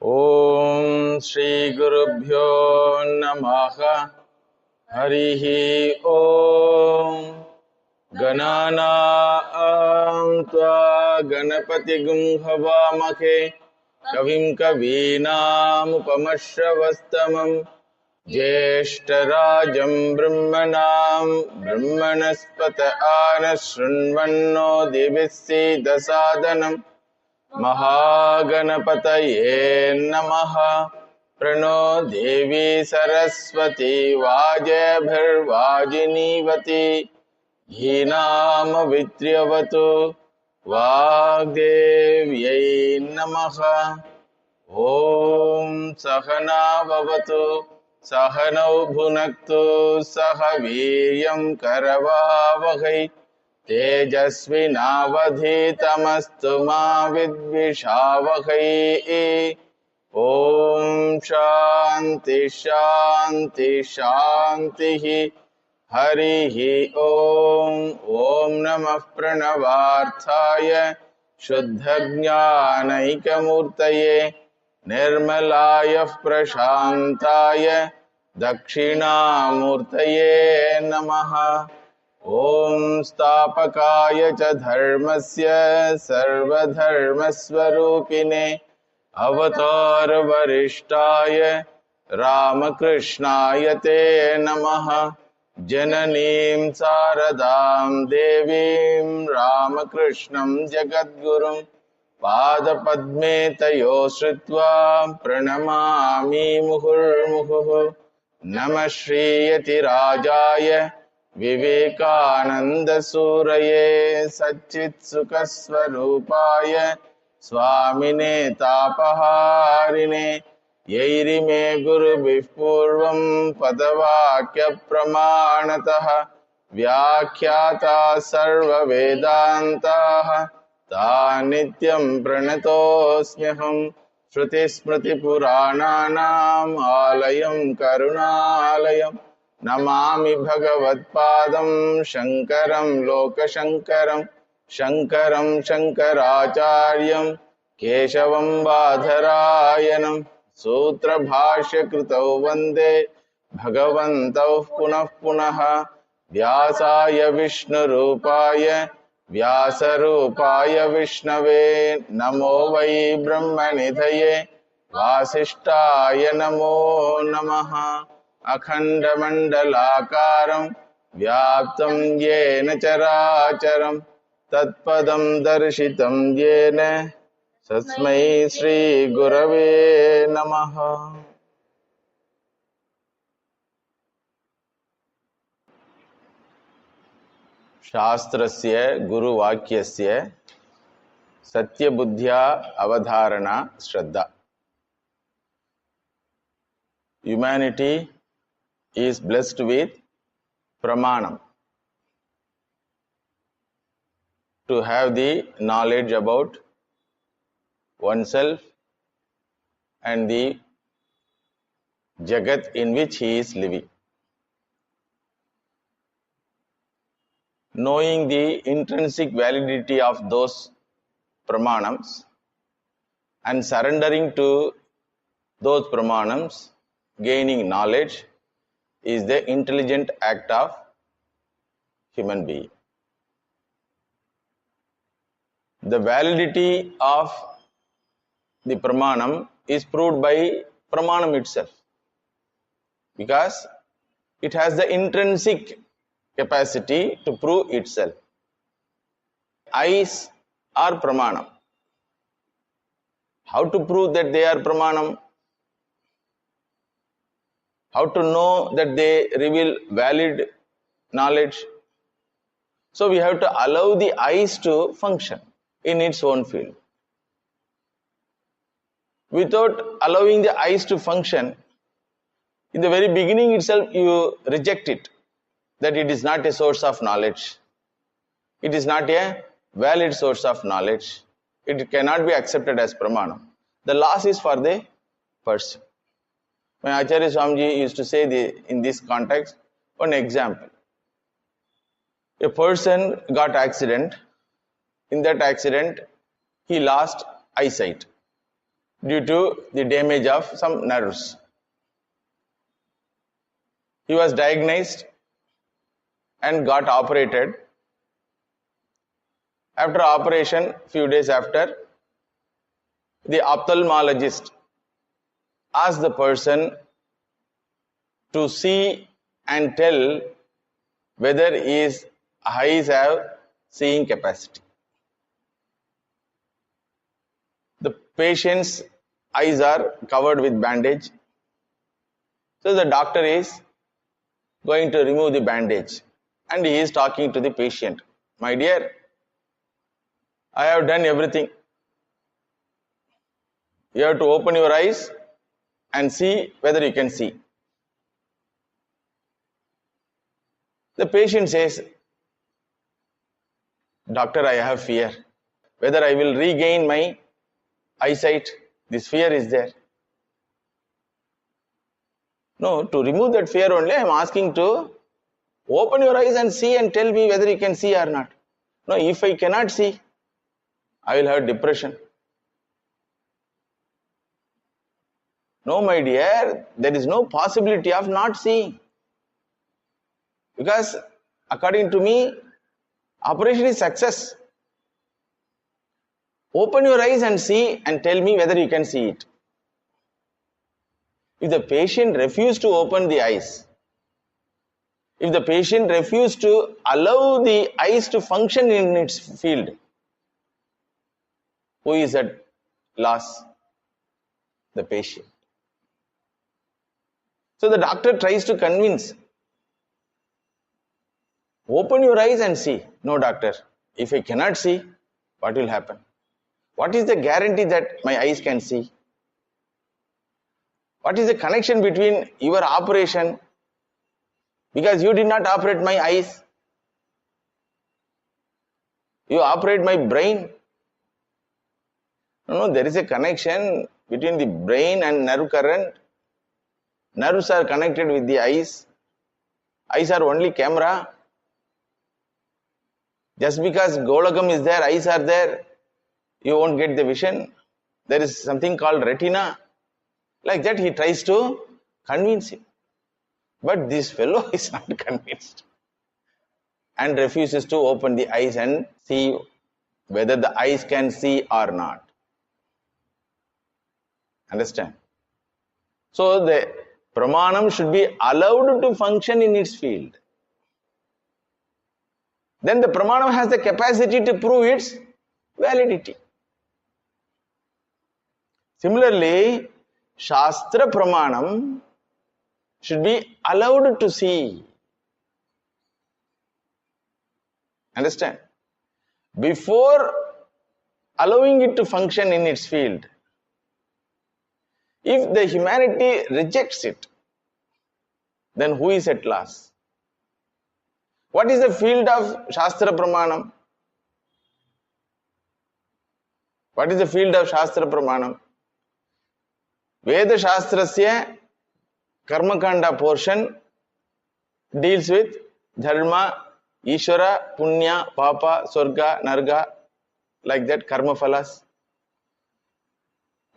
Om Shri Gurubhyo Namaha Harihi Om Ganana Tva Ganapati Havamake Kavim Kavinam Upamashravastamam Jeshtarajam Brahmanam Brahmanaspata Anashrunvanno Divisi Dasadanam Mahaganapataye Namaha Prano Devi Saraswati Vajabhirvajinivati Hinama Vitriyavatu Vagdevyai Namaha Om Sahana Bhavatu Sahanau Bhunaktu Sahaviryam Karavavahai Tejasvinavadhitamastu ma vidvishavahai. Om Shanti Shanti Shanti Harihi Om. Om Namah Pranavarthaya Shuddhajnanaikamurtaye Nirmalaya Prashantaya Dakshinamurtaye Namaha. Om Stapakaya cha dharmasya sarvadharmasvarupine avatar varishtaya Ramakrishnaya te namaha. Jananim saradam devim Ramakrishnam jagadgurum Padapadme tayo sritva pranamami muhurmuhuh. Namah Shriyati Rajaya Vivekananda Suraye Satchit Sukaswarupaya Swamine Tapaharine Yairime Guru Bhipurvam Padavakya Pramanataha Vyakhyata Sarva Vedantaha Tanityam Pranatosmyaham Shruti Smriti Purananam Alayam Karunalayam Namami Bhagavatpadam Shankaram Lokashankaram Shankaram Shankaracharyam Keshavam Badharayanam Sutra Bhashya Kritau Vande Bhagavantau Punah Punaha Vyasaya Vishnu Rupaya Vyasa Rupaya Vishnave Namo Vai Brahmanidhaye Vasishtaya Namo Namaha. Akhandamandalakaram Vyaptam Yena Characharam Tatpadam Darshitam Yena Sasmai Sri Gurave Namaha. Shastrasya Guru Vakyasya Satya Buddhya Avadharana Shraddha. Humanity is blessed with pramanam to have the knowledge about oneself and the jagat in which he is living. Knowing the intrinsic validity of those pramanams and surrendering to those pramanams, gaining knowledge, is the intelligent act of human being. The validity of the pramanam is proved by pramanam itself, because it has the intrinsic capacity to prove itself. Eyes are pramanam. How to prove that they are pramanam? How to know that they reveal valid knowledge? So we have to allow the eyes to function in its own field. Without allowing the eyes to function, in the very beginning itself you reject it, that it is not a source of knowledge. It is not a valid source of knowledge. It cannot be accepted as pramanam. The loss is for the person. My Acharya Swamiji used to say in this context, one example. A person got accident. In that accident, he lost eyesight. due to the damage of some nerves. He was diagnosed and got operated. After operation, few days after, the ophthalmologist asked the person to see and tell whether his eyes have seeing capacity. The patient's eyes are covered with bandage. So the doctor is going to remove the bandage and he is talking to the patient. My dear, I have done everything. You have to open your eyes and see whether you can see. The patient says, Doctor, I have fear. Whether I will regain my eyesight, this fear is there. No, to remove that fear only, I am asking to open your eyes and see and tell me whether you can see or not. No, if I cannot see, I will have depression. No, my dear, there is no possibility of not seeing. Because according to me, operation is success. Open your eyes and see and tell me whether you can see it. If the patient refuses to open the eyes, if the patient refuses to allow the eyes to function in its field, who is at loss? The patient. So the doctor tries to convince, open your eyes and see. No, doctor, if I cannot see, what will happen? What is the guarantee that my eyes can see? What is the connection between your operation? Because you did not operate my eyes. You operate my brain. No, there is a connection between the brain and nerve current. Nerves are connected with the eyes. Eyes are only camera. Just because Golagam is there, eyes are there, you won't get the vision. There is something called retina. Like that he tries to convince him. But this fellow is not convinced and refuses to open the eyes and see whether the eyes can see or not. Understand? So the pramanam should be allowed to function in its field. Then the pramanam has the capacity to prove its validity. Similarly, Shastra Pramanam should be allowed to see. Understand? Before allowing it to function in its field, if the humanity rejects it, then who is at loss? What is the field of Shastra Pramanam? What is the field of Shastra Pramanam? Veda Shastrasya Karmakanda portion deals with Dharma, Ishvara, Punya, Papa, Swarga, Narga, like that, Karma Phalas.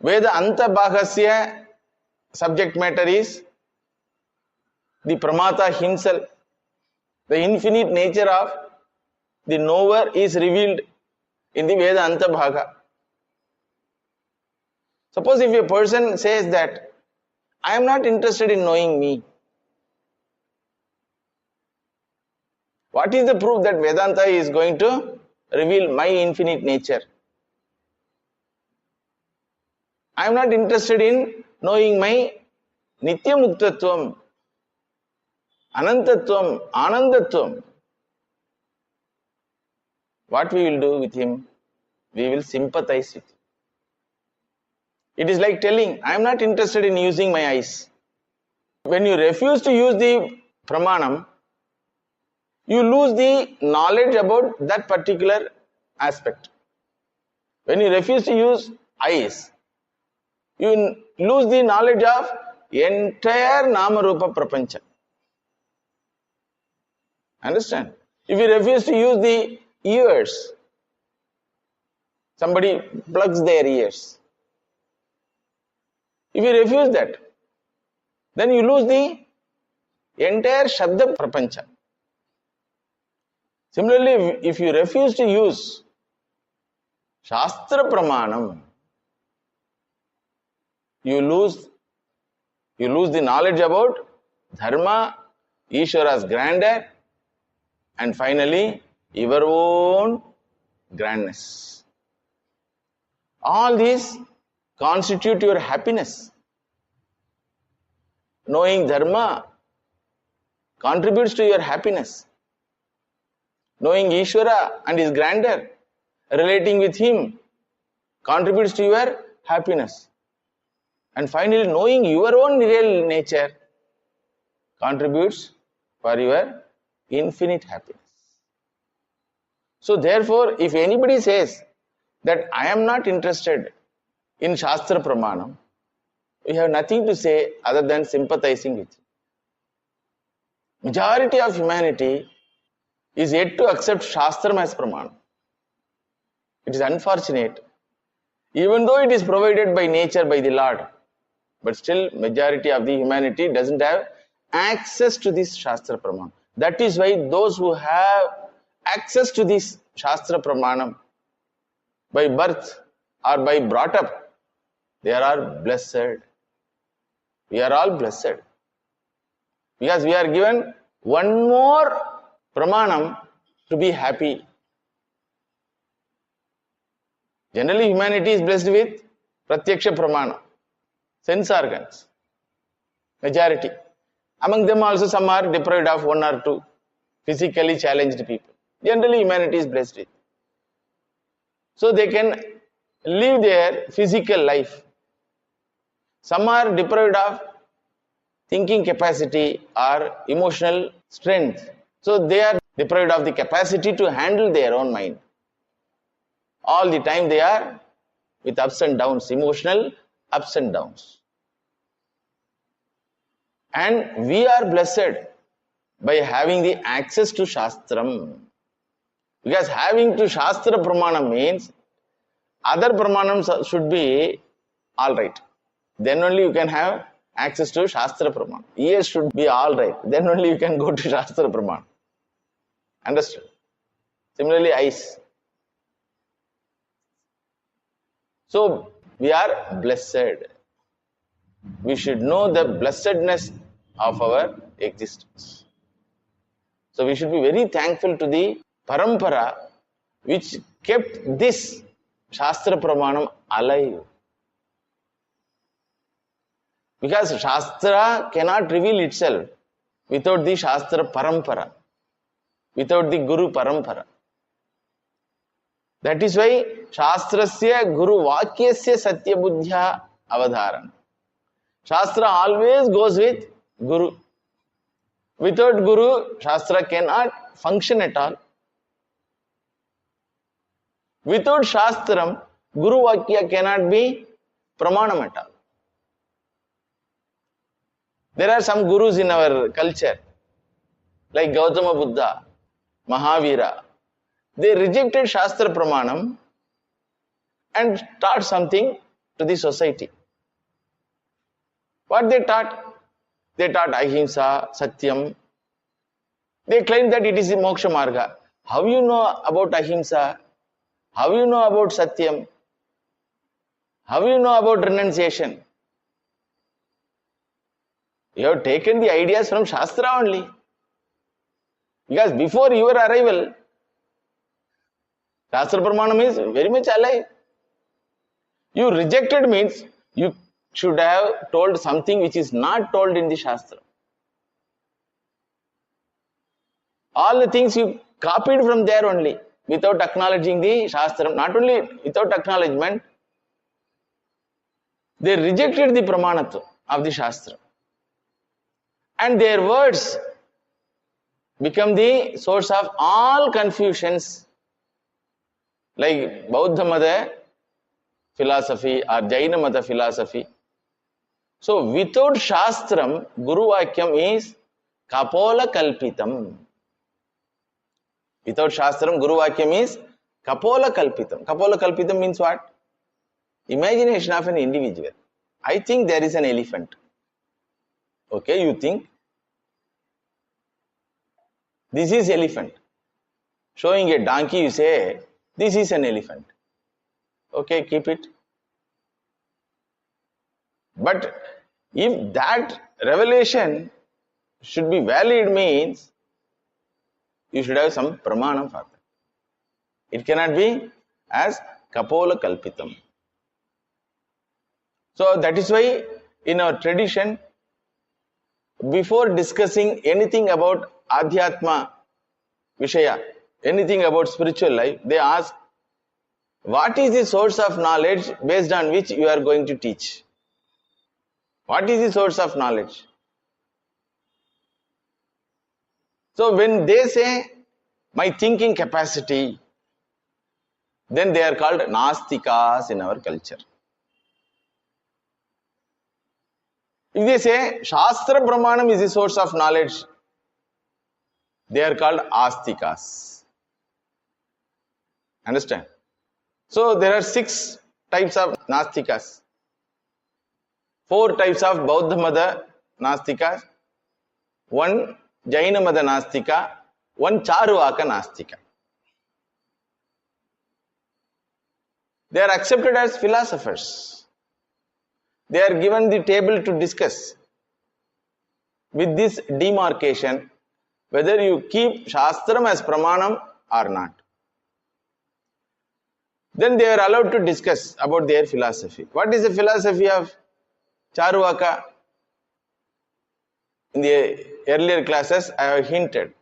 Veda Anta Bhagасya subject matter is the Pramata himself. The infinite nature of the knower is revealed in the Veda Anta Bhaga. Suppose if a person says that, I am not interested in knowing me. What is the proof that Vedanta is going to reveal my infinite nature? I am not interested in knowing my Nitya Muktatvam, Anantatvam, Anandatvam. What we will do with him? We will sympathize with him. It is like telling, I am not interested in using my eyes. When you refuse to use the pramanam, you lose the knowledge about that particular aspect. When you refuse to use eyes, you lose the knowledge of entire Nama Rupa Prapancha. Understand? If you refuse to use the ears, somebody plugs their ears. If you refuse that, then you lose the entire Shraddha Prapancha. Similarly, if you refuse to use Shastra Pramanam, you lose the knowledge about Dharma, Ishvara's grandeur, and finally, your own grandness. All these constitute your happiness. Knowing Dharma contributes to your happiness. Knowing Ishvara and his grandeur, relating with him, contributes to your happiness. And finally, knowing your own real nature contributes for your infinite happiness. So therefore, if anybody says that I am not interested in Shastra Pramanam, we have nothing to say other than sympathizing with it. Majority of humanity is yet to accept Shastram as Pramanam. It is unfortunate. Even though it is provided by nature, by the Lord, but still majority of the humanity doesn't have access to this Shastra Pramanam. That is why those who have access to this Shastra Pramanam by birth or by brought up, they are all blessed. We are all blessed. Because we are given one more Pramanam to be happy. Generally, humanity is blessed with Pratyaksha Pramana, sense organs. Majority. Among them also some are deprived of one or two physically challenged people. Generally, humanity is blessed with. So they can live their physical life. Some are deprived of thinking capacity or emotional strength. So they are deprived of the capacity to handle their own mind. All the time they are with ups and downs, emotional ups and downs. And we are blessed by having the access to Shastram. Because having to Shastra Pramanam means other Pramanams should be alright. Then only you can have access to Shastra Pramanam. Ears should be alright. Then only you can go to Shastra Pramanam. Understood? Similarly, eyes. So, we are blessed. We should know the blessedness of our existence. So, we should be very thankful to the Parampara which kept this Shastra Pramanam alive. Because Shastra cannot reveal itself without the Shastra Parampara, without the Guru Parampara. That is why Shastrasya Guru Vakyasya Satya Buddhya Avadharana. Shastra always goes with Guru. Without Guru, Shastra cannot function at all. Without Shastram, Guru Vakya cannot be Pramanam at all. There are some gurus in our culture, like Gautama Buddha, Mahavira. They rejected Shastra Pramanam and taught something to the society. What they taught? They taught Ahimsa, Satyam. They claimed that it is the Moksha Marga. How you know about Ahimsa? How you know about Satyam? How you know about renunciation? You have taken the ideas from Shastra only. Because before your arrival, Shastra Pramanam is very much alive. You rejected means you should have told something which is not told in the Shastra. All the things you copied from there only without acknowledging the Shastra. Not only without acknowledgement, they rejected the Pramanatva of the Shastra. And their words become the source of all confusions, like Bauddha Mata philosophy or Jaina Mata philosophy. So without Shastram, Guru Vakyam is Kapola Kalpitam. Without Shastram, Guru Vakyam is Kapola Kalpitam. Kapola Kalpitam means what? Imagination of an individual. I think there is an elephant. Okay, you think this is elephant. Showing a donkey, you say this is an elephant. Okay, keep it. But if that revelation should be valid, means you should have some pramanam for that. It cannot be as kapola kalpitam. So that is why in our tradition, before discussing anything about adhyatma vishaya, anything about spiritual life, they ask, what is the source of knowledge based on which you are going to teach? What is the source of knowledge? So when they say my thinking capacity, then they are called nastikas in our culture. If they say Shastra Pramanam is the source of knowledge, they are called astikas. Understand? So there are 6 types of nastikas. 4 types of Bauddha Mada nastikas, 1 Jaina Mada nastika, 1 Charuvaka nastika. They are accepted as philosophers. They are given the table to discuss with this demarcation whether you keep Shastram as Pramanam or not. Then they are allowed to discuss about their philosophy. What is the philosophy of Charuvaka? In the earlier classes, I have hinted.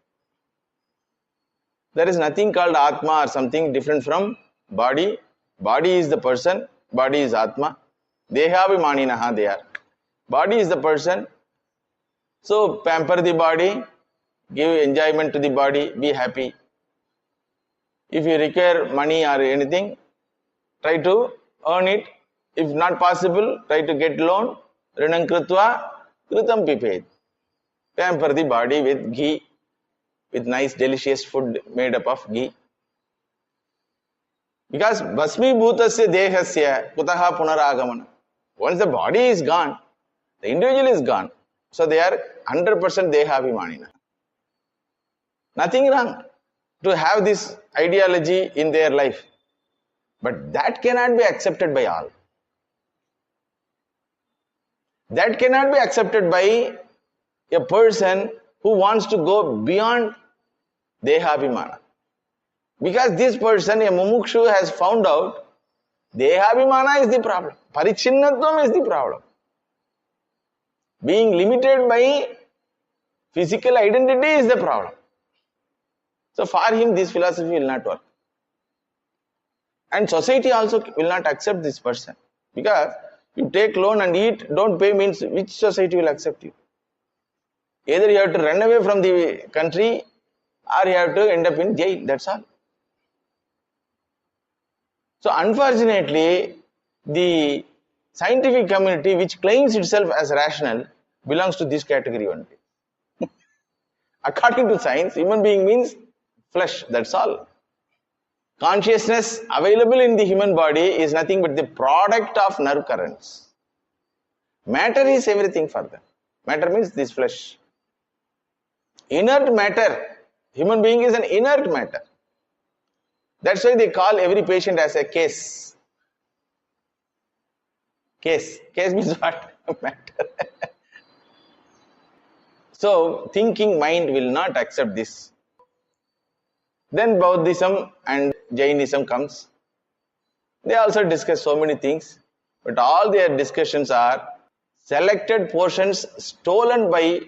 There is nothing called Atma or something different from body. Body is the person, body is Atma. Dehabhimaninaha they are. Body is the person. So pamper the body, give enjoyment to the body, be happy. If you require money or anything, try to earn it. If not possible, try to get loan. Rinam krutva, kritam pipet. Pamper the body with ghee, with nice delicious food made up of ghee. Because basmi bhutasya dehasya kutaha punaragamana. Once the body is gone, the individual is gone. So they are 100% dehabhimanina. Nothing wrong to have this ideology in their life. But that cannot be accepted by all. That cannot be accepted by a person who wants to go beyond dehabhimana. Because this person, a mumukshu, has found out dehabhimana is the problem. Parichinnatvam is the problem. Being limited by physical identity is the problem. So for him, this philosophy will not work. And society also will not accept this person. Because you take loan and eat, don't pay means which society will accept you? Either you have to run away from the country or you have to end up in jail. That's all. So unfortunately, the scientific community which claims itself as rational belongs to this category only. According to science, human being means flesh, that's all. Consciousness available in the human body is nothing but the product of nerve currents. Matter is everything for them. Matter means this flesh. Inert matter, human being is an inert matter. That's why they call every patient as a case. Case means what? Matter. So, thinking mind will not accept this. Then Buddhism and Jainism comes. They also discuss so many things, but all their discussions are selected portions stolen by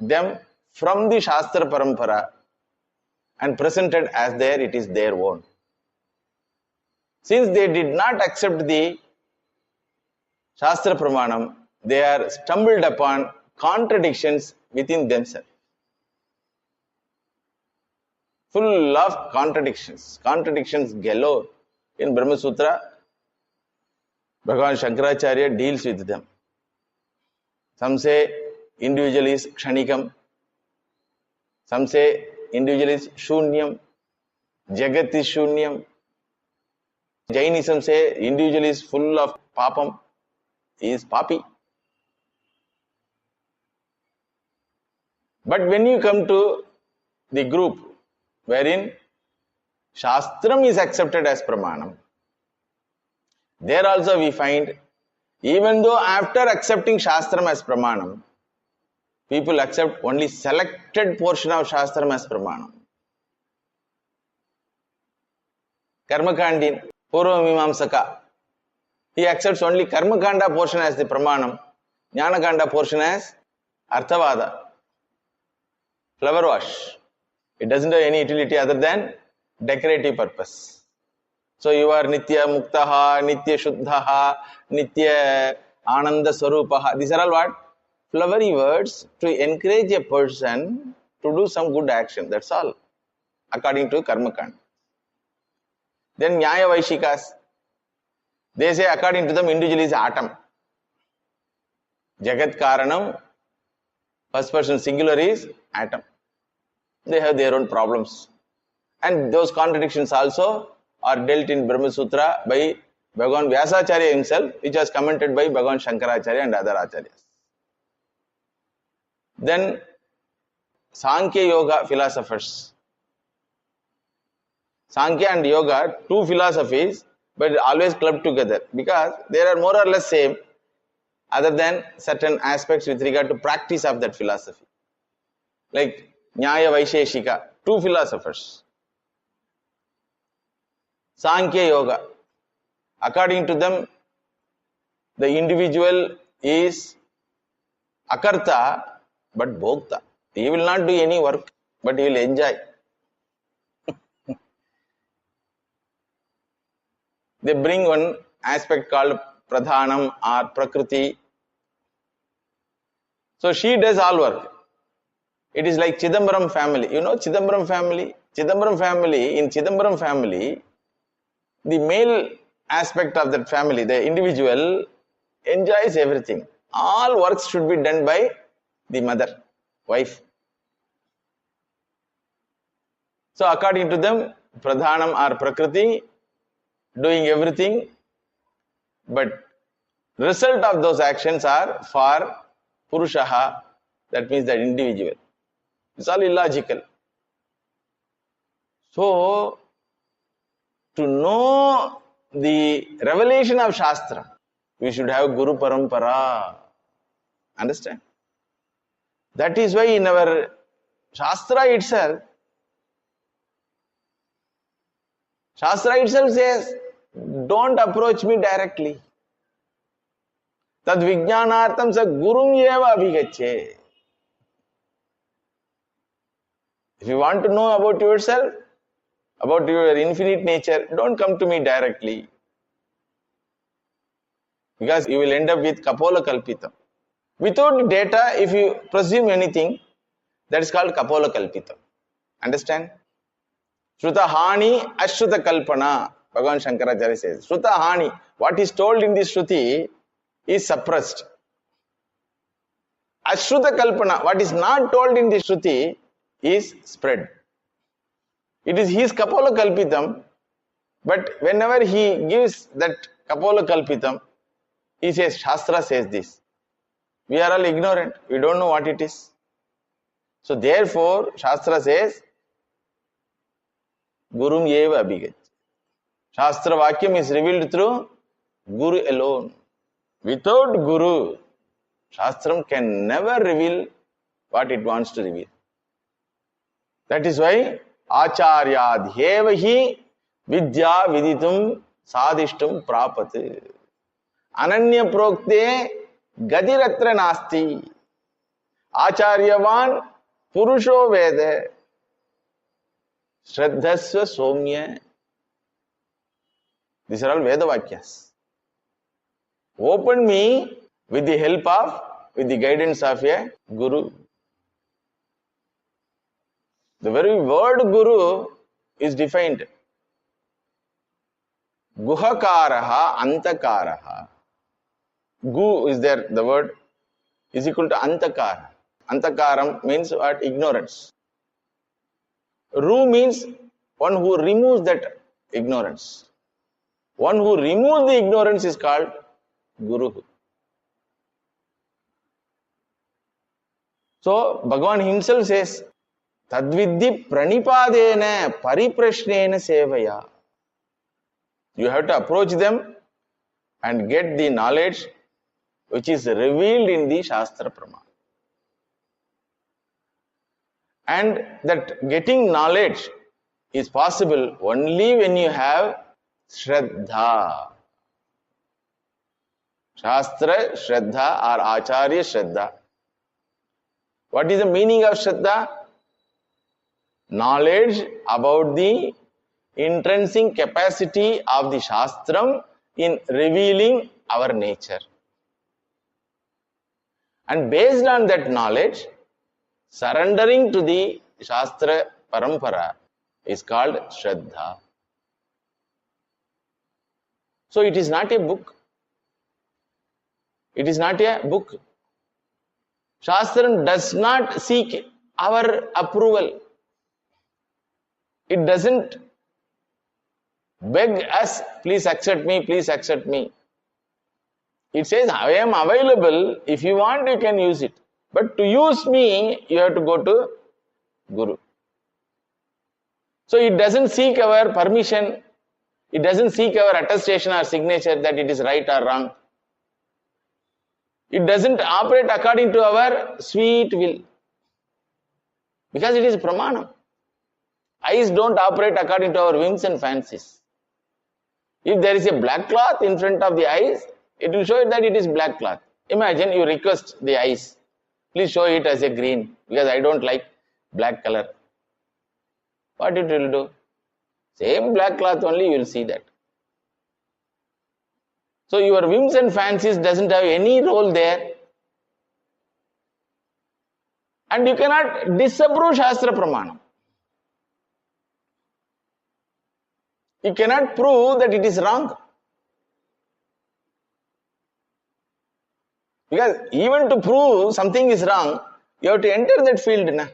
them from the Shastra Parampara and presented as there it is their own. Since they did not accept the Shastra Pramanam, they are stumbled upon contradictions within themselves. Full of contradictions. Contradictions galore. In Brahma Sutra, Bhagavan Shankaracharya deals with them. Some say individual is kshanikam. Some say individual is shunyam. Jagat is shunyam. Jainism say individual is full of papam. he is papi. But when you come to the group wherein Shastram is accepted as Pramanam, there also we find, even though after accepting Shastram as Pramanam, people accept only selected portion of Shastram as Pramanam. Karmakandin, Purva Mimamsaka, he accepts only Karmakanda portion as the Pramanam, Jnanakanda portion as Arthavada, flower wash. It doesn't have any utility other than decorative purpose. So you are Nitya Muktaha, Nitya Shuddhaha, Nitya Ananda Swarupaha. These are all what? Flowery words to encourage a person to do some good action. That's all, according to Karmakand. Then Nyaya Vaishikas, they say according to them individual is atom. Jagat Karanam, first person singular is atom. They have their own problems. And those contradictions also are dealt in Brahma Sutra by Bhagavan Vyasacharya himself, which was commented by Bhagavan Shankaracharya and other acharyas. Then Sankhya Yoga philosophers. Sankhya and Yoga, two philosophies, but always clubbed together because they are more or less same, other than certain aspects with regard to practice of that philosophy. Like Nyaya Vaisheshika, two philosophers. Sankhya Yoga, according to them, the individual is akarta but bhokta. He will not do any work, but he will enjoy. They bring one aspect called pradhanam or prakriti. So she does all work. It is like Chidambaram family. You know Chidambaram family? Chidambaram family, in Chidambaram family, the male aspect of that family, the individual, enjoys everything. All works should be done by the mother, wife. So according to them, pradhanam or prakriti, doing everything, but result of those actions are for purushaha, that means that individual. It's all illogical. So, to know the revelation of Shastra, we should have Guru Parampara. Understand? That is why in our Shastra itself says, don't approach me directly. Tad vijnanartam sa gurum eva abhigacche. If you want to know about yourself, about your infinite nature, don't come to me directly. Because you will end up with Kapola Kalpitam. Without data, if you presume anything, that is called Kapola Kalpitam. Understand? Shruta Hani, Ashruta Kalpana. Bhagavan Shankaracharya says, Shruta Hani, what is told in this Shruti is suppressed. Ashruta Kalpana, what is not told in this Shruti is spread. It is his Kapola Kalpitam, but whenever he gives that Kapola Kalpitam, he says, Shastra says this. We are all ignorant. We don't know what it is. So therefore, Shastra says, Gurum Yeva Abhigach. Shastra Vakyam is revealed through Guru alone. Without Guru, Shastram can never reveal what it wants to reveal. That is why Acharya Dhevahi Vidya Viditum Sadishtum Prapati. Ananya Prokte Gadiratra Nasti. Acharyavan Purusho Veda. Shraddhasva Somya. These are all Veda Vakyas. Open me with the help of, with the guidance of a Guru. The very word Guru is defined. Guhakaraha Antakaraha. Gu is there, the word is equal to Antakara. Antakaram means what? Ignorance. Ru means one who removes that ignorance. One who removes the ignorance is called Guru. So Bhagavan himself says, Tadvidhi pranipadena pariprashnena sevaya. You have to approach them and get the knowledge which is revealed in the Shastra Pramana. And that getting knowledge is possible only when you have Shraddha. Shastra Shraddha or Acharya Shraddha. What is the meaning of Shraddha? Knowledge about the intrinsic capacity of the Shastram in revealing our nature. And based on that knowledge, surrendering to the Shastra Parampara is called Shraddha. So it is not a book. It is not a book. Shastram does not seek our approval. It doesn't beg us, please accept me, please accept me. It says, I am available. If you want, you can use it. But to use me, you have to go to Guru. So it doesn't seek our permission. It doesn't seek our attestation or signature that it is right or wrong. It doesn't operate according to our sweet will. Because it is Pramanam. Eyes don't operate according to our whims and fancies. If there is a black cloth in front of the eyes, it will show that it is black cloth. Imagine you request the eyes, please show it as a green because I don't like black color. What it will do? Same black cloth only, you will see that. So your whims and fancies doesn't have any role there. And you cannot disapprove Shastra Pramanam. You cannot prove that it is wrong. Because even to prove something is wrong, you have to enter that field. Na?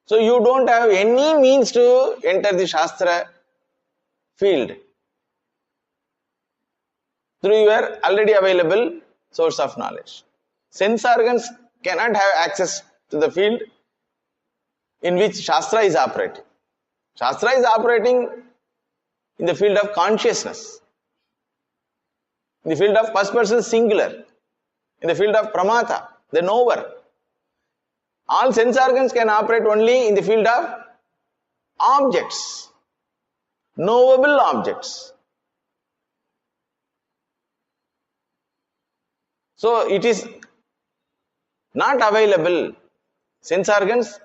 So you don't have any means to enter the Shastra field through your already available source of knowledge. Sense organs cannot have access to the field in which Shastra is operating. Shastra is operating in the field of consciousness, in the field of first person singular, in the field of Pramata, the knower. All sense organs can operate only in the field of objects, knowable objects. So it is not available. Sense organs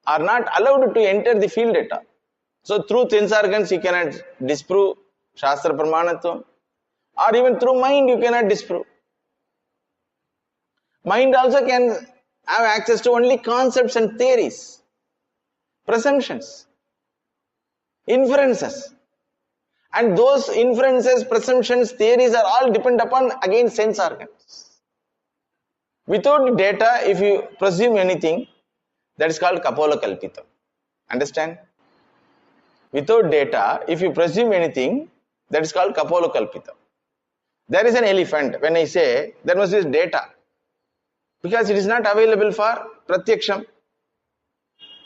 are not allowed to enter the field at all. So through sense organs you cannot disprove Shastra Pramanatvam, or even through mind you cannot disprove. Mind also can have access to only concepts and theories, presumptions, inferences. And those inferences, presumptions, theories are all depend upon again sense organs. Without data, if you presume anything, that is called Kapola Kalpitam. Understand? Without data, if you presume anything, that is called Kapola Kalpitam. There is an elephant. When I say, there must be data. Because it is not available for Pratyaksham.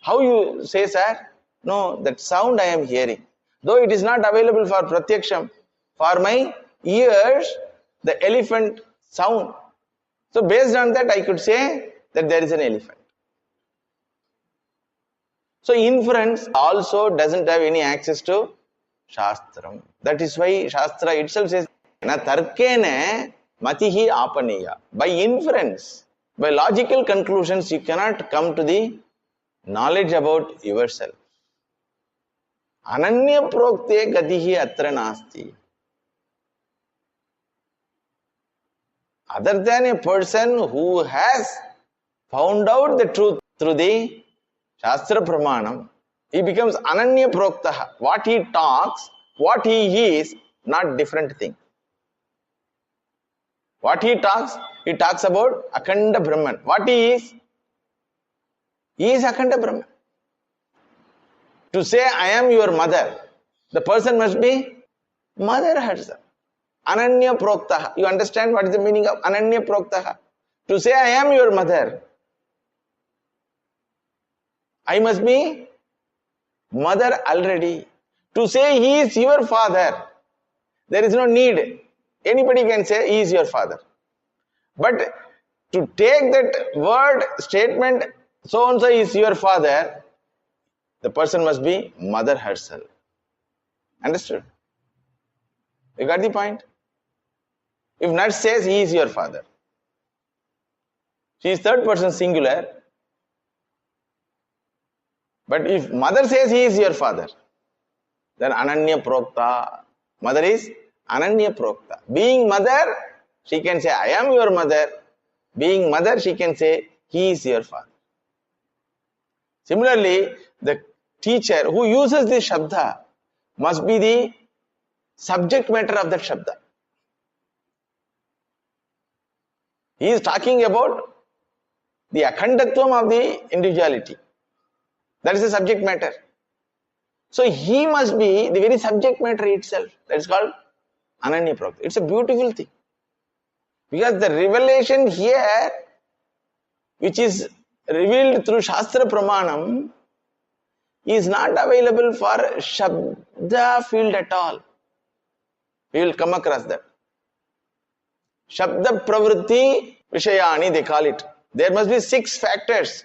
How you say, sir? No, that sound I am hearing. Though it is not available for Pratyaksham, for my ears, the elephant sound. So based on that, I could say that there is an elephant. So inference also doesn't have any access to Shastram. That is why Shastra itself says, Na tarkene matihi apaniya. By inference, by logical conclusions, you cannot come to the knowledge about yourself. Ananya prokte gatihi atra nasti. Other than a person who has found out the truth through the Shastra Pramanam, he becomes Ananya Proktaha. What he talks, what he is, not different thing. What he talks about Akhanda Brahman. What he is Akhanda Brahman. To say, I am your mother, the person must be mother herself. Ananya Proktaha. You understand what is the meaning of Ananya Proktaha? To say, I am your mother, I must be mother already. To say he is your father, there is no need. Anybody can say he is your father. But to take that word statement, so and so is your father, the person must be mother herself. Understood? You got the point? If nurse says he is your father, she is third person singular. But if mother says he is your father, then Ananya Prokta. Mother is Ananya Prokta. Being mother, she can say, I am your mother. Being mother, she can say, he is your father. Similarly, the teacher who uses this Shabda must be the subject matter of that Shabda. He is talking about the Akhandatvam of the individuality. That is the subject matter. So he must be the very subject matter itself. That is called Ananya Prokta. It's a beautiful thing. Because the revelation here, which is revealed through Shastra Pramanam, is not available for Shabda field at all. We will come across that. Shabda Pravritti Vishayani, they call it. There must be 6 factors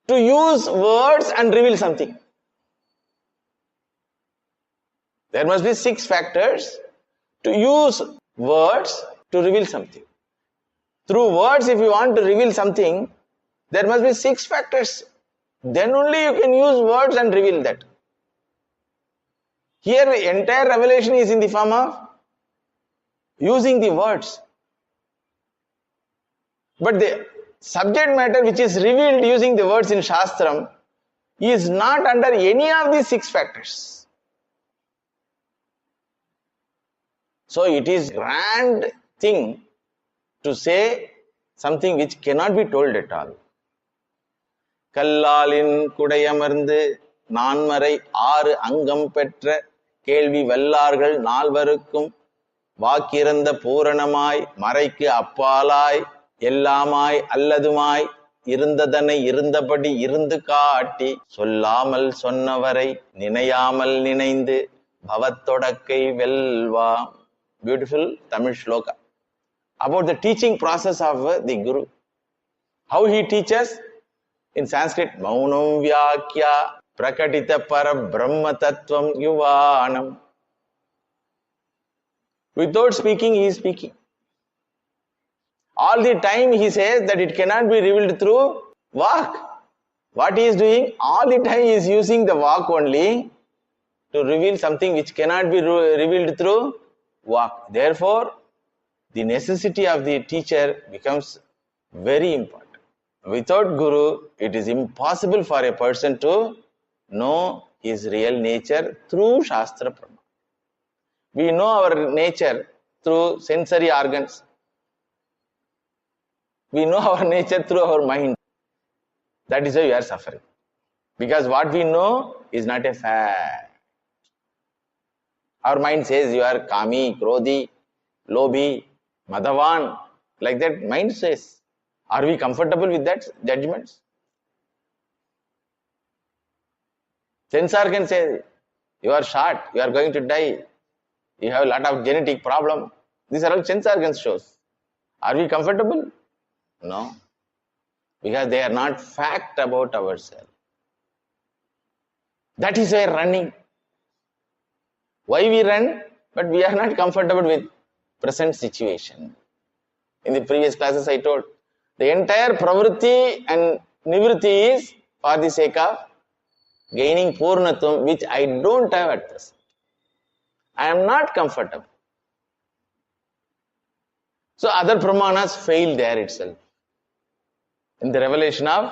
to use words and reveal something. There must be 6 factors to use words to reveal something. Through words, if you want to reveal something, there must be 6 factors. Then only you can use words and reveal that. Here, the entire revelation is in the form of using the words. But the subject matter which is revealed using the words in Shastram is not under any of these 6 factors. So it is a grand thing to say something which cannot be told at all. Kallalin kudayamarndu nanmarai ஆறு அங்கம் பெற்ற கேள்வி வல்லார்கள் நால்வருக்கும் வாக்கிறந்த பூரணமாய் மறைக்கு அப்பாலாய் எல்லாமாய் அல்லதுமாய் இருந்ததனை இருந்தபடி இருந்து காட்டி சொல்லாமல் சொன்னவரை நினையாமல் நினைந்து பவத்தொடக்கை வெல்வாம். Beautiful Tamil shloka about the teaching process of the Guru. How he teaches in Sanskrit, Maunam Vyakya Prakatita Para Brahma Tattvam Yuvanam. Without speaking, he is speaking. All the time he says that it cannot be revealed through Vak. What he is doing? All the time he is using the Vak only to reveal something which cannot be revealed through Vak. Therefore, the necessity of the teacher becomes very important. Without Guru, it is impossible for a person to know his real nature through Shastra Pramana. We know our nature through sensory organs. We know our nature through our mind. That is why we are suffering. Because what we know is not a fact. Our mind says you are Kami, Krodhi, Lobhi, Madhavan. Like that mind says. Are we comfortable with that judgments? Sense organ says you are short, you are going to die, you have a lot of genetic problem. These are all sense organs shows. Are we comfortable? No. Because they are not fact about ourselves. That is why running. Why we run? But we are not comfortable with present situation. In the previous classes I told, the entire pravritti and nivritti is for the sake of gaining purnatum, which I don't have at present. I am not comfortable. So other pramanas fail there itself. In the revelation of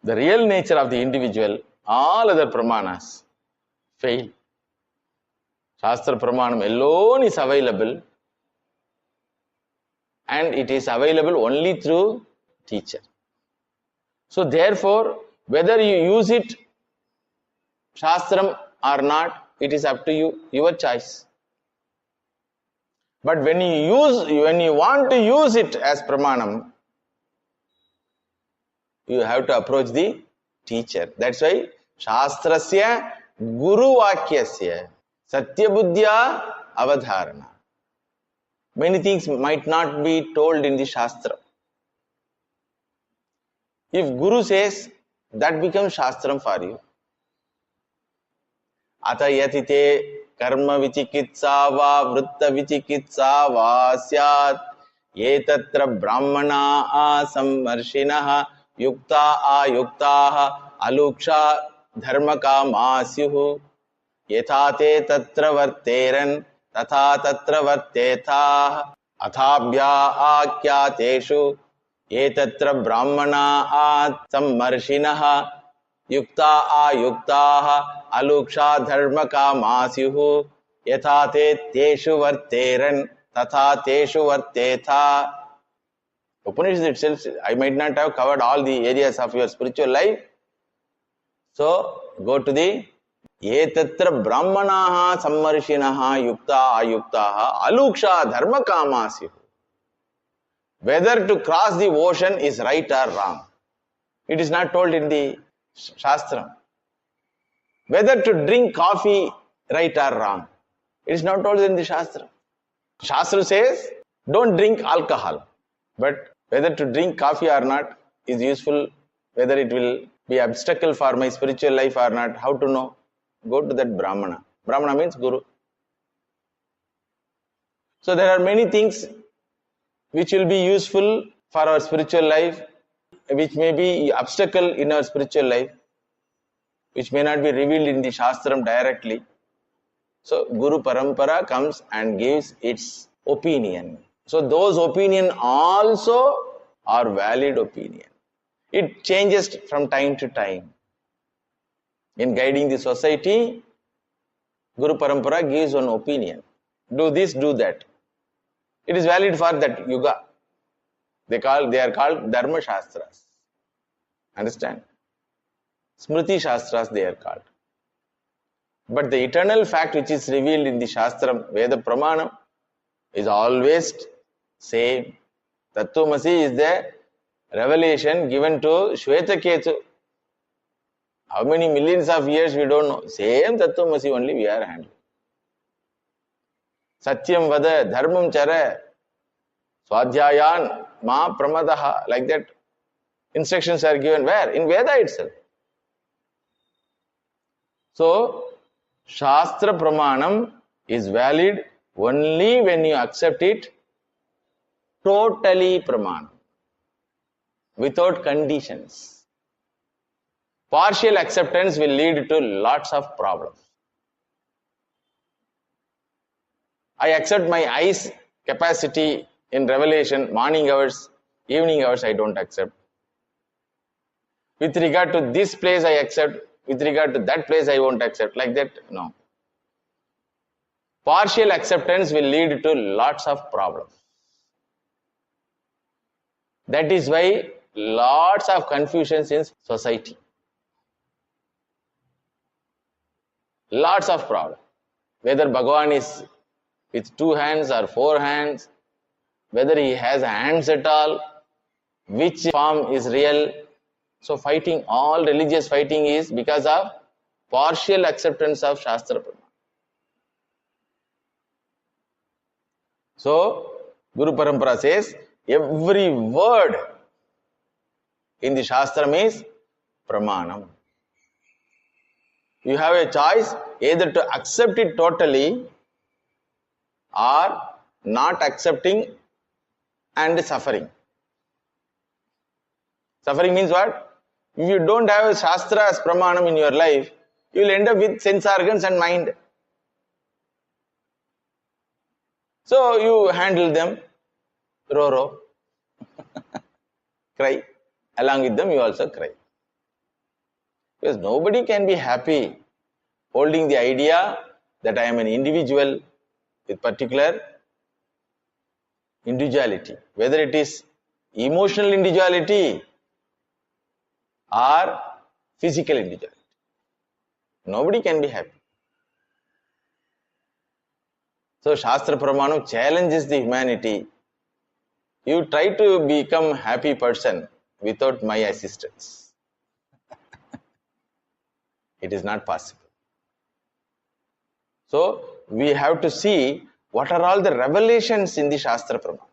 the real nature of the individual, all other pramanas fail. Shastra Pramanam alone is available, and it is available only through teacher. So therefore, whether you use it Shastram or not, it is up to you, your choice. But when you want to use it as Pramanam, you have to approach the teacher. That's why Shastrasya Guru Vakyasya Satya Buddhya Avadharana. Many things might not be told in the Shastra. If Guru says, that becomes Shastram for you. Ata yatite karma vichikitsa va vritta vichikitsa va syat etatra brahmana sammarshinaha yukta ayuktaha aluksha dharma kamasyuhu yathate tatra varteran tatha tatra vartetha athabhya akyateshu etatra brahmana sammarshinaha yukta ayuktaha aluksha dharma kamasyuhu yathate teshu varteran tatha teshu vartetha. Upanishad itself, I might not have covered all the areas of your spiritual life. So, go to the etatra brahmanaha sammarshinaha yukta ayuktaha aluksha dharma kamasyuhu. Whether to cross the ocean is right or wrong. It is not told in the Shastra. Whether to drink coffee, right or wrong. It is not told in the Shastra. Shastra says, don't drink alcohol. But whether to drink coffee or not is useful. Whether it will be obstacle for my spiritual life or not, how to know? Go to that Brahmana. Brahmana means Guru. So there are many things which will be useful for our spiritual life, which may be obstacle in our spiritual life, which may not be revealed in the Shastram directly. So Guru Parampara comes and gives its opinion. So those opinion also are valid opinion. It changes from time to time. In guiding the society, Guru Parampara gives one opinion. Do this, do that. It is valid for that yuga. They are called Dharma Shastras. Understand? Smriti Shastras they are called. But the eternal fact which is revealed in the Shastram, Veda Pramanam, is always same. Tattvamasi is the revelation given to Shvetaketu. How many millions of years we don't know. Same Tattvamasi only we are handling. Satyam vada dharmam chara swadhyayan ma pramadaha. Like that instructions are given where? In Veda itself. So, Shastra Pramanam is valid only when you accept it totally Pramanam, without conditions. Partial acceptance will lead to lots of problems. I accept my eyes capacity in revelation, morning hours, evening hours I don't accept. With regard to this place I accept, with regard to that place I won't accept. Like that, no. Partial acceptance will lead to lots of problems. That is why lots of confusions in society. Lots of problems. Whether Bhagavan is with 2 hands or 4 hands, whether he has hands at all, which form is real. So fighting, all religious fighting is because of partial acceptance of Shastra Pramana. So, Guru Parampara says, every word in the Shastram is Pramanam. You have a choice either to accept it totally or not accepting and suffering. Suffering means what? If you don't have a Shastra as Pramanam in your life, you will end up with sense organs and mind. So you handle them, row, cry. Along with them you also cry. Because nobody can be happy holding the idea that I am an individual with particular individuality. Whether it is emotional individuality or physical individuality. Nobody can be happy. So Shastra Pramanam challenges the humanity. You try to become happy person without my assistance. It is not possible. So, we have to see what are all the revelations in the Shastra Pramana.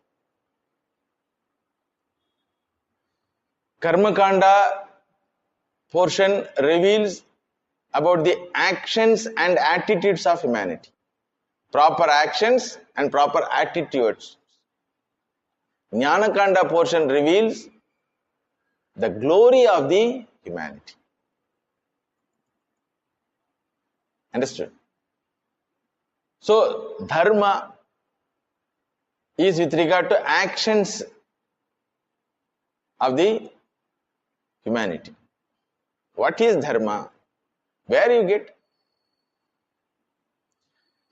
Karma Kanda portion reveals about the actions and attitudes of humanity. Proper actions and proper attitudes. Jnana Kanda portion reveals the glory of the humanity. Understood? So, dharma is with regard to actions of the humanity. What is dharma? Where you get?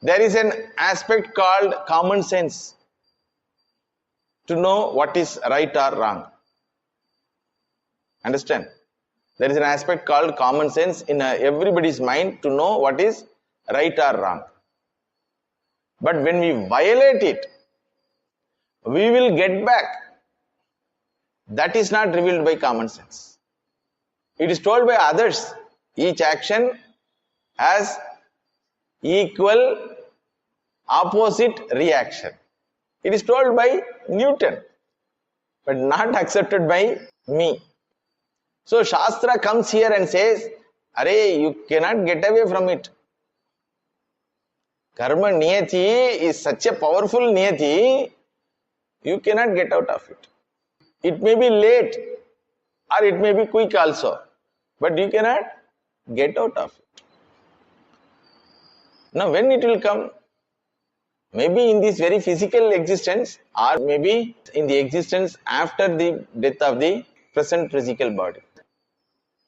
There is an aspect called common sense to know what is right or wrong. Understand? There is an aspect called common sense in everybody's mind to know what is right or wrong. But when we violate it, we will get back. That is not revealed by common sense. It is told by others. Each action has equal opposite reaction. It is told by Newton, but not accepted by me. So Shastra comes here and says, Arey, you cannot get away from it. Karma niyati is such a powerful niyati, you cannot get out of it. It may be late or it may be quick also, but you cannot get out of it. Now when it will come? Maybe in this very physical existence or maybe in the existence after the death of the present physical body.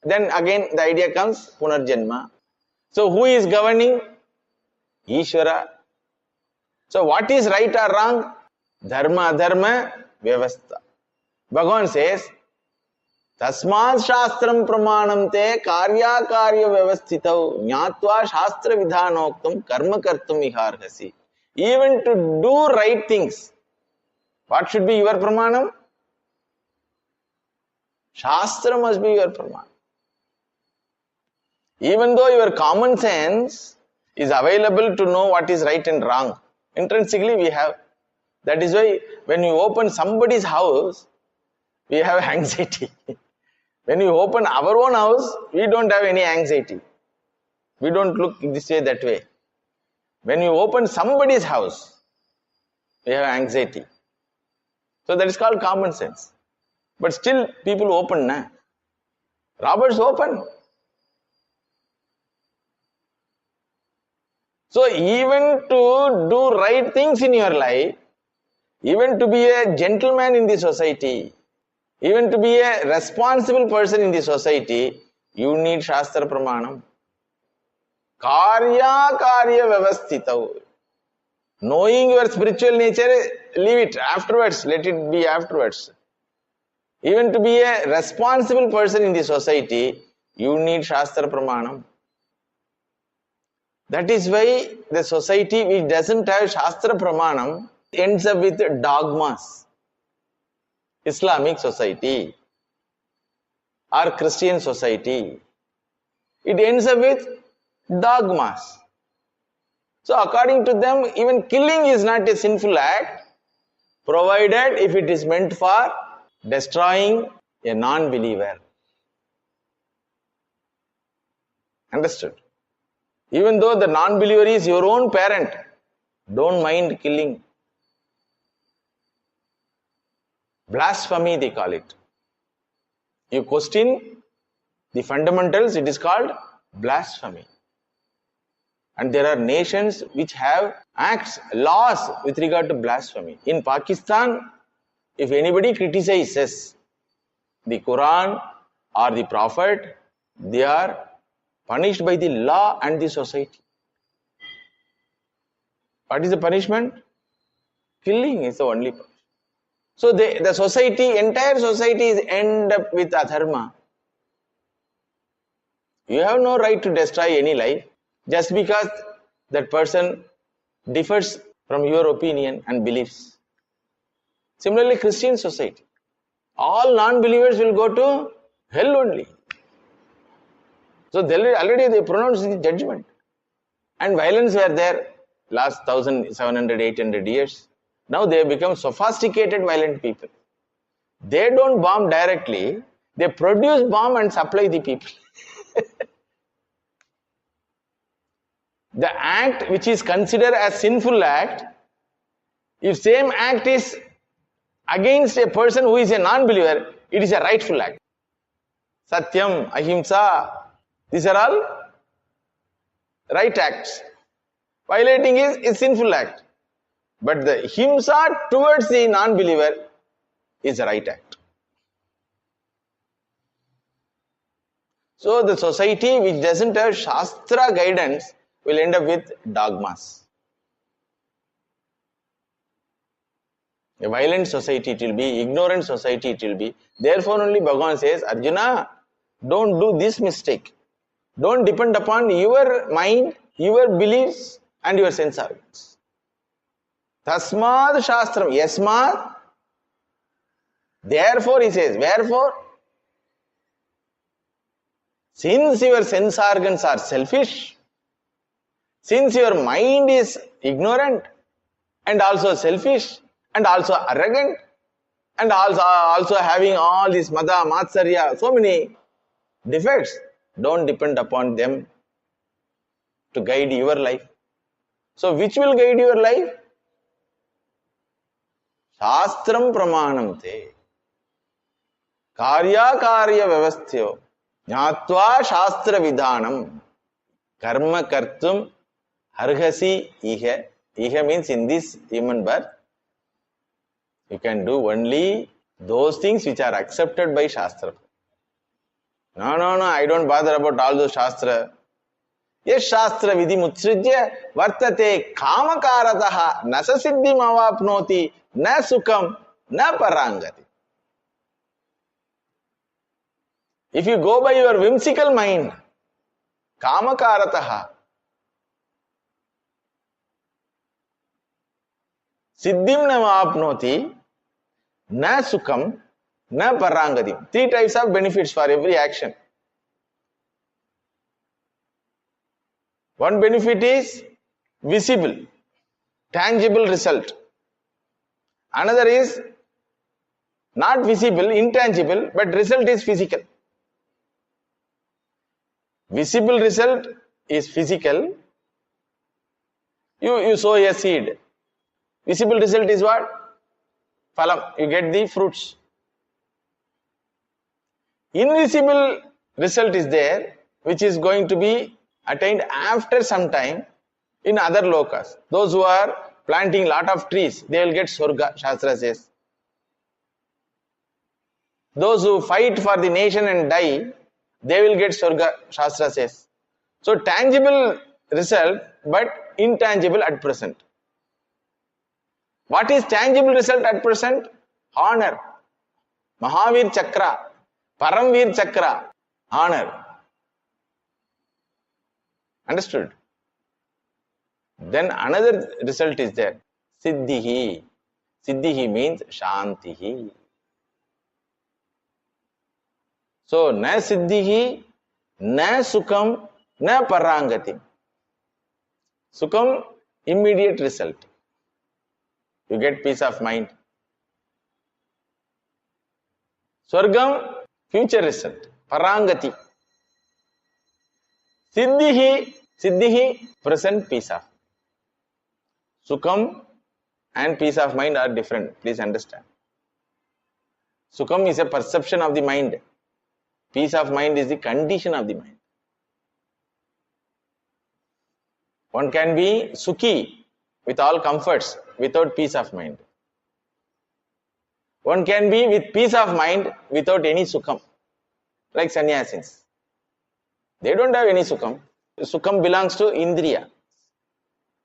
Then again the idea comes, Punarjanma. So who is governing? Ishvara. So what is right or wrong? Dharma, dharma, vyavastha. Bhagavan says, Tasmad Shastram Pramanam te karya karya vyavasthitau jnatva shastra vidhanoktam karma kartum iharhasi. Even to do right things, what should be your pramanam? Shastra must be your pramanam. Even though your common sense is available to know what is right and wrong, intrinsically we have. That is why when you open somebody's house, we have anxiety. When you open our own house, we don't have any anxiety. We don't look this way, that way. When you open somebody's house, we have anxiety. So that is called common sense. But still people open, na? Robbers open. So even to do right things in your life, even to be a gentleman in the society, even to be a responsible person in the society, you need Shastra Pramanam. Karya karya vyavasthitau. Knowing your spiritual nature, leave it afterwards, let it be afterwards. Even to be a responsible person in the society, you need Shastra Pramanam. That is why the society which doesn't have Shastra Pramanam ends up with dogmas. Islamic society or Christian society, it ends up with dogmas. So according to them, even killing is not a sinful act, provided if it is meant for destroying a non-believer. Understood? Even though the non-believer is your own parent, don't mind killing. Blasphemy they call it. You question the fundamentals, it is called blasphemy. And there are nations which have acts, laws with regard to blasphemy. In Pakistan, if anybody criticizes the Quran or the Prophet, they are punished by the law and the society. What is the punishment? Killing is the only punishment. So the society, entire society is end up with adharma. You have no right to destroy any life just because that person differs from your opinion and beliefs. Similarly, Christian society, all non-believers will go to hell only. So already they pronounced the judgment. And violence were there last 1700, 800 years. Now they have become sophisticated violent people. They don't bomb directly. They produce bomb and supply the people. The act which is considered as sinful act, if same act is against a person who is a non-believer, it is a rightful act. Satyam, ahimsa, these are all right acts. Violating is a sinful act. But the himsa towards the non-believer is a right act. So the society which doesn't have Shastra guidance will end up with dogmas. A violent society it will be, ignorant society it will be. Therefore only Bhagavan says, Arjuna, don't do this mistake. Don't depend upon your mind, your beliefs and your sense organs. Tasmad Shastram, Yasmad. Therefore he says, wherefore? Since your sense organs are selfish, since your mind is ignorant and also selfish and also arrogant and also having all this mada, matsarya, so many defects, don't depend upon them to guide your life. So which will guide your life? Shastram pramanam te. Karya karya vyavastyo. Jnatva shastra vidhanam. Karma kartum harhasi iha. Iha means in this human birth, you can do only those things which are accepted by Shastra. No, I don't bother about all those Shastra. Yes, Shastra vidhi mutsrijya vartate kamakarataha nasa siddhim avapnoti na sukam na parangati. If you go by your whimsical mind, kamakarataha, siddhim na avapnoti na sukam na parangati. Three types of benefits for every action. One benefit is visible, tangible result. Another is not visible, intangible, but result is physical. Visible result is physical. You sow a seed. Visible result is what? Phalam. You get the fruits. Invisible result is there, which is going to be attained after some time in other lokas. Those who are planting lot of trees, they will get Swarga, Shastra says. Those who fight for the nation and die, they will get Swarga, Shastra says. So tangible result, but intangible at present. What is tangible result at present? Honor. Mahavir Chakra, Paramvir Chakra, honor. Understood? Then another result is there. Siddhihi. Siddhihi means Shantihi. So, na Siddhihi, na Sukam, na Parangati. Sukam, immediate result. You get peace of mind. Swargam, future result. Parangati. Siddhihi, present peace of mind. Sukam and peace of mind are different. Please understand. Sukam is a perception of the mind. Peace of mind is the condition of the mind. One can be Sukhi with all comforts without peace of mind. One can be with peace of mind without any Sukam. Like sannyasins. They don't have any Sukam. Sukam belongs to Indriya.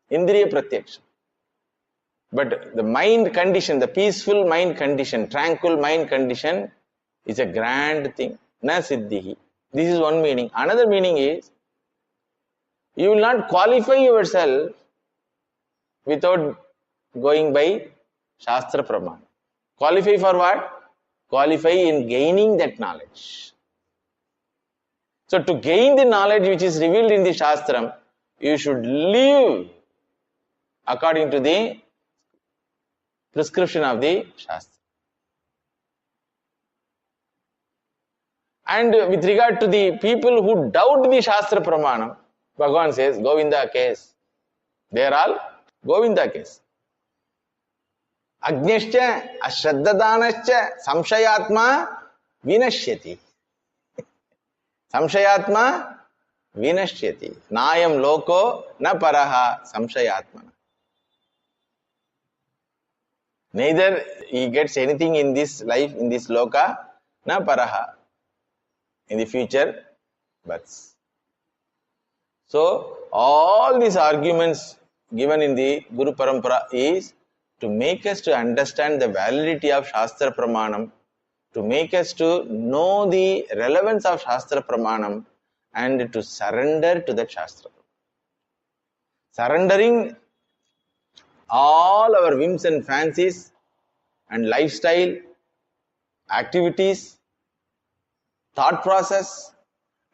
Indriya Pratyaksha. But the mind condition, the peaceful mind condition, tranquil mind condition is a grand thing. Na Siddhihi. This is one meaning. Another meaning is, you will not qualify yourself without going by Shastra Praman. Qualify for what? Qualify in gaining that knowledge. So to gain the knowledge which is revealed in the Shastram, you should live according to the prescription of the Shastra. And with regard to the people who doubt the Shastra Pramanam, Bhagavan says, Govinda case. They are all Govinda case. Agnyascha, Ashraddhadanascha, Samshayatma, Vinashyati. Samshayatma, Vinashyati. Nayam loko, na paraha, Samshayatmana. Neither he gets anything in this life, in this loka, na paraha, in the future births. So, all these arguments given in the Guru Parampara is to make us to understand the validity of Shastra Pramanam, to make us to know the relevance of Shastra Pramanam, and to surrender to that Shastra. Surrendering all our whims and fancies and lifestyle, activities, thought process,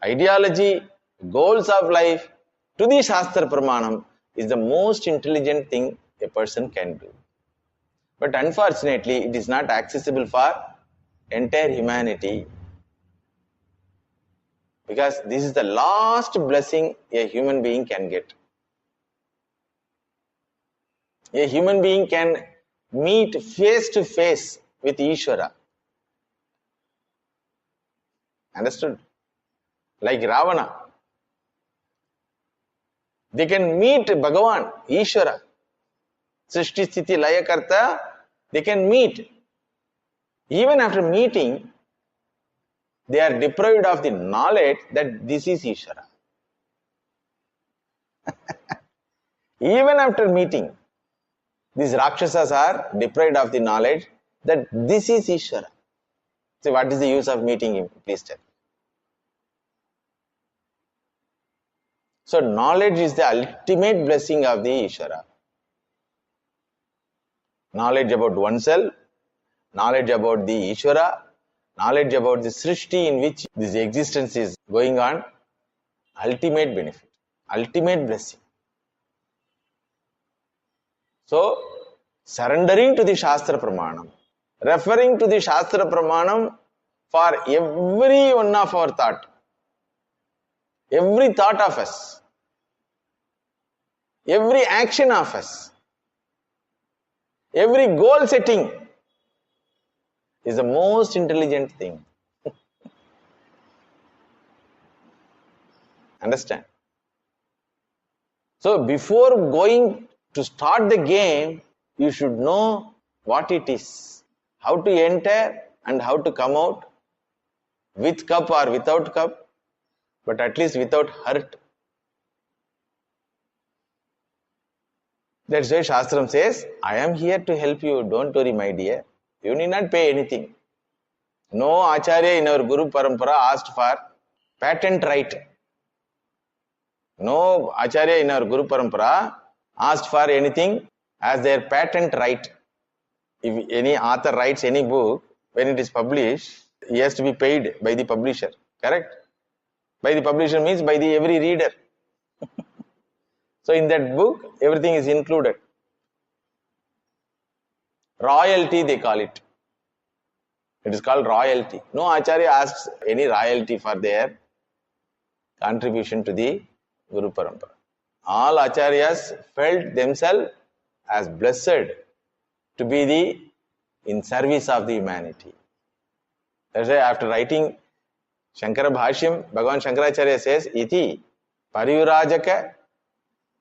ideology, goals of life to the Shastra Pramanam is the most intelligent thing a person can do. But unfortunately, it is not accessible for entire humanity, because this is the last blessing a human being can get. A human being can meet face to face with Ishvara. Understood? Like Ravana. They can meet Bhagavan, Ishvara. Srishti Sthiti Laya Karta, they can meet. Even after meeting, they are deprived of the knowledge that this is Ishvara. Even after meeting, these Rakshasas are deprived of the knowledge that this is Ishvara. So what is the use of meeting him? Please tell. So knowledge is the ultimate blessing of the Ishvara. Knowledge about oneself, knowledge about the Ishvara, knowledge about the Srishti in which this existence is going on, ultimate benefit, ultimate blessing. So, surrendering to the Shastra Pramanam, referring to the Shastra Pramanam for every one of our thought, every thought of us, every action of us, every goal setting is the most intelligent thing. Understand? So before going to start the game, you should know what it is, how to enter and how to come out, with cup or without cup, but at least without hurt. That's why Shastram says, I am here to help you, don't worry my dear. You need not pay anything. No Acharya in our Guru Parampara asked for patent right. No Acharya in our Guru Parampara asked for anything as their patent right. If any author writes any book, when it is published, he has to be paid by the publisher. Correct? By the publisher means by the every reader. So in that book, everything is included. Royalty they call it. It is called royalty. No Acharya asks any royalty for their contribution to the Guru Parampara. All Acharyas felt themselves as blessed to be in service of the humanity. That's why after writing Shankara Bhashyam, Bhagavan Shankaracharya says, Iti Pariyurajaka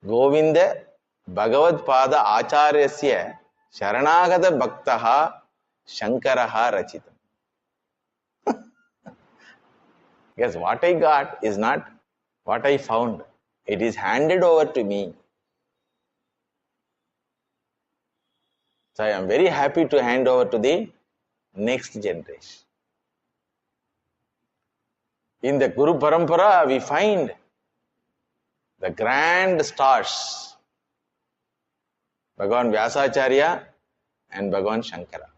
Govinda Bhagavad Pada Acharyasya Sharanagata Bhaktaha Shankaraha Rachitam. Because what I got is not what I found. It is handed over to me. So I am very happy to hand over to the next generation. In the Guru Parampara, we find the grand stars, Bhagavan Vyasacharya and Bhagavan Shankara.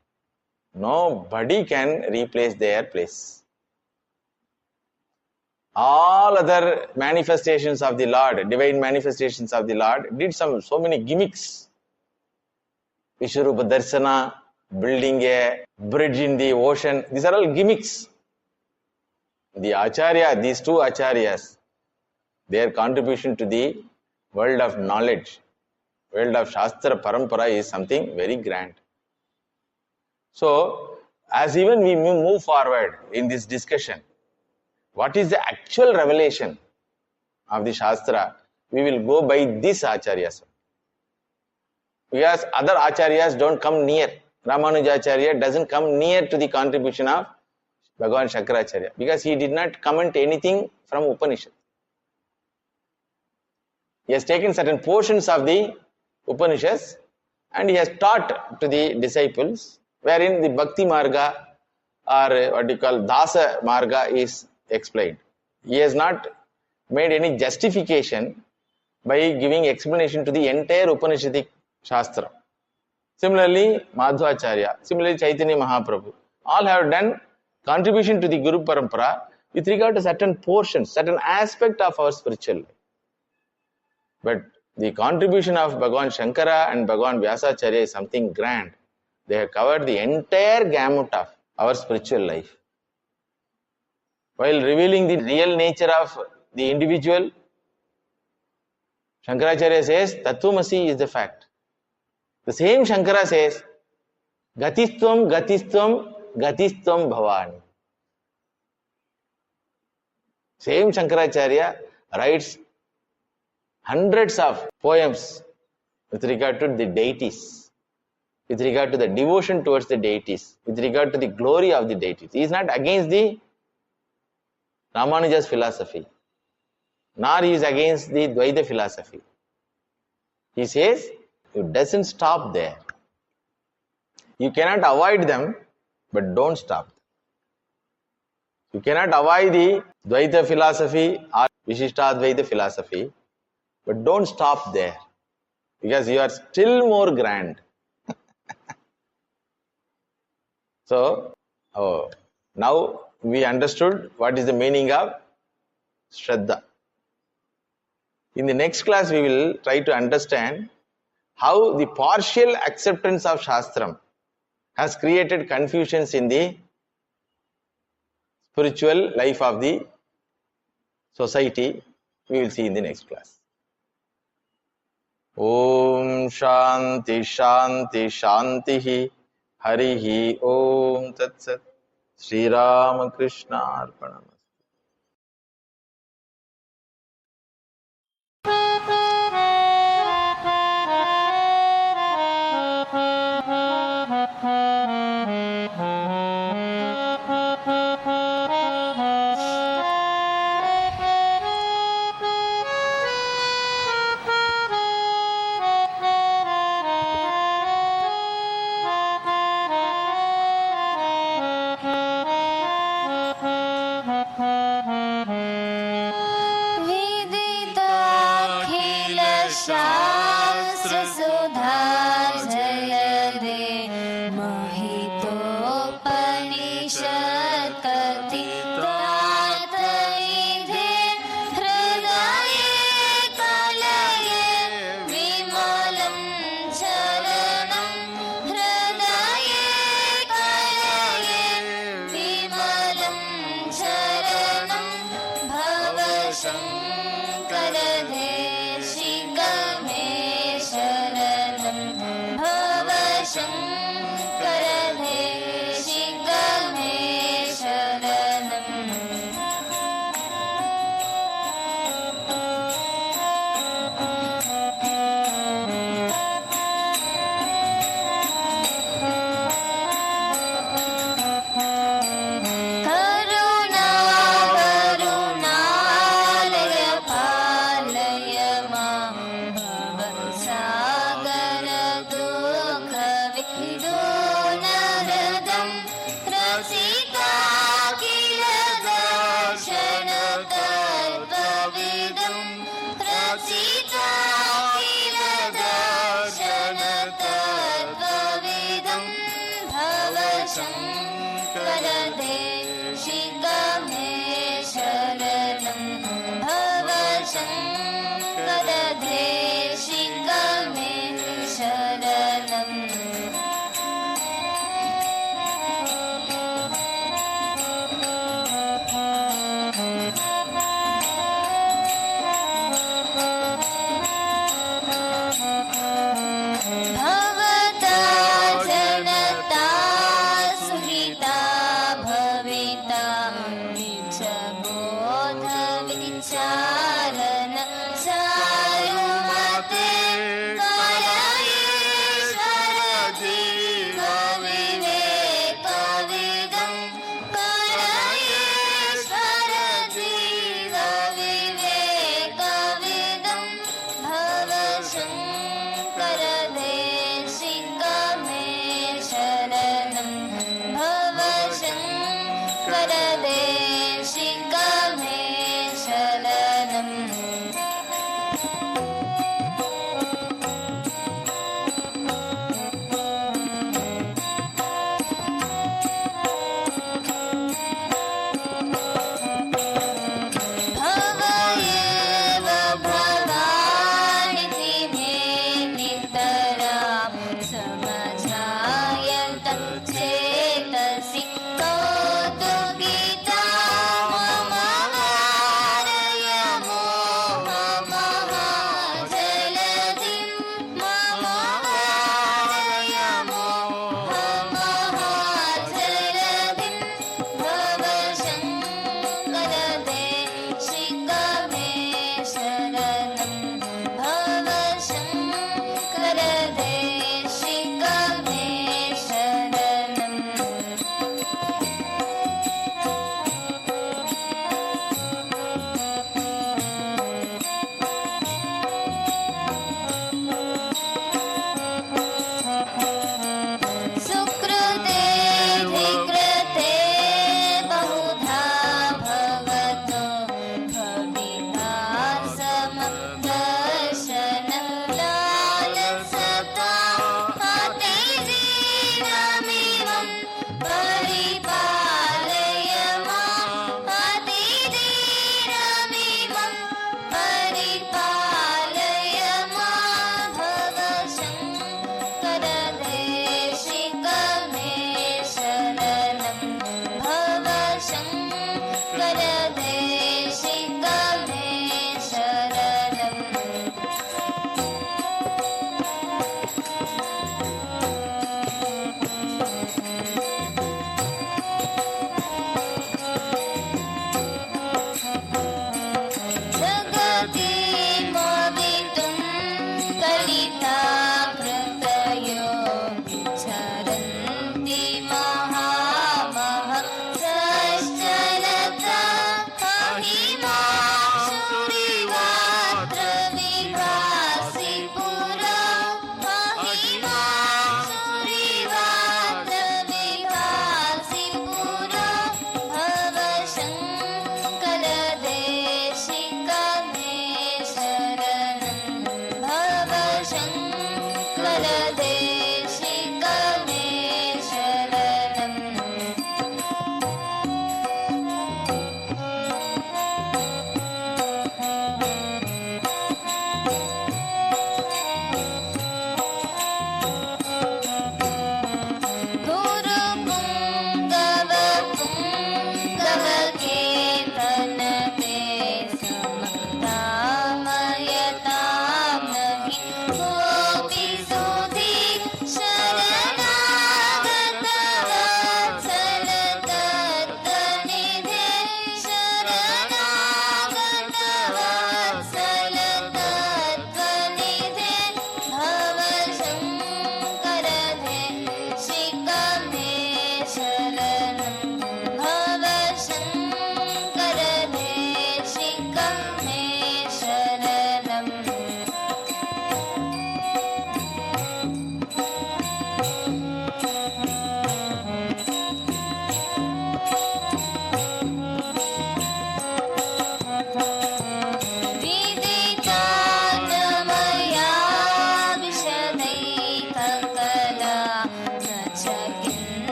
Nobody can replace their place. All other manifestations of the Lord, divine manifestations of the Lord, did so many gimmicks. Vishwarupa Darsana, building a bridge in the ocean, these are all gimmicks. The Acharya, these two Acharyas, their contribution to the world of knowledge, world of Shastra Parampara is something very grand. So, as even we move forward in this discussion, what is the actual revelation of the Shastra? We will go by this Acharyas. Because other Acharyas don't come near. Ramanujacharya doesn't come near to the contribution of Bhagavan Shankaracharya because he did not comment anything from Upanishad. He has taken certain portions of the Upanishads and he has taught to the disciples, wherein the Bhakti Marga or what you call Dasa Marga is explained. He has not made any justification by giving explanation to the entire Upanishadic Shastra. Similarly, Madhvacharya, similarly Chaitanya Mahaprabhu, all have done contribution to the Guru Parampara with regard to certain portions, certain aspect of our spiritual life. But the contribution of Bhagavan Shankara and Bhagavan Vyasacharya is something grand. They have covered the entire gamut of our spiritual life. While revealing the real nature of the individual, Shankaracharya says, Tattvamasi is the fact. The same Shankara says, Gatistvam, Gatistvam, Gatistvam Bhavani. Same Shankaracharya writes hundreds of poems with regard to the deities, with regard to the devotion towards the deities, with regard to the glory of the deities. He is not against the Ramanuja's philosophy, nor he is against the Dvaita philosophy. He says, it doesn't stop there. You cannot avoid them, but don't stop them. You cannot avoid the Dvaita philosophy or Vishishtadvaita philosophy, but don't stop there, because you are still more grand. So, now we understood what is the meaning of Shraddha. In the next class, we will try to understand how the partial acceptance of Shastram has created confusions in the spiritual life of the society. We will see in the next class. Om Shanti Shanti Shantihi Harihi Om Tat Sat Sri Ramakrishna Arpanam. Shankara Deshi Game Sharanam वरदे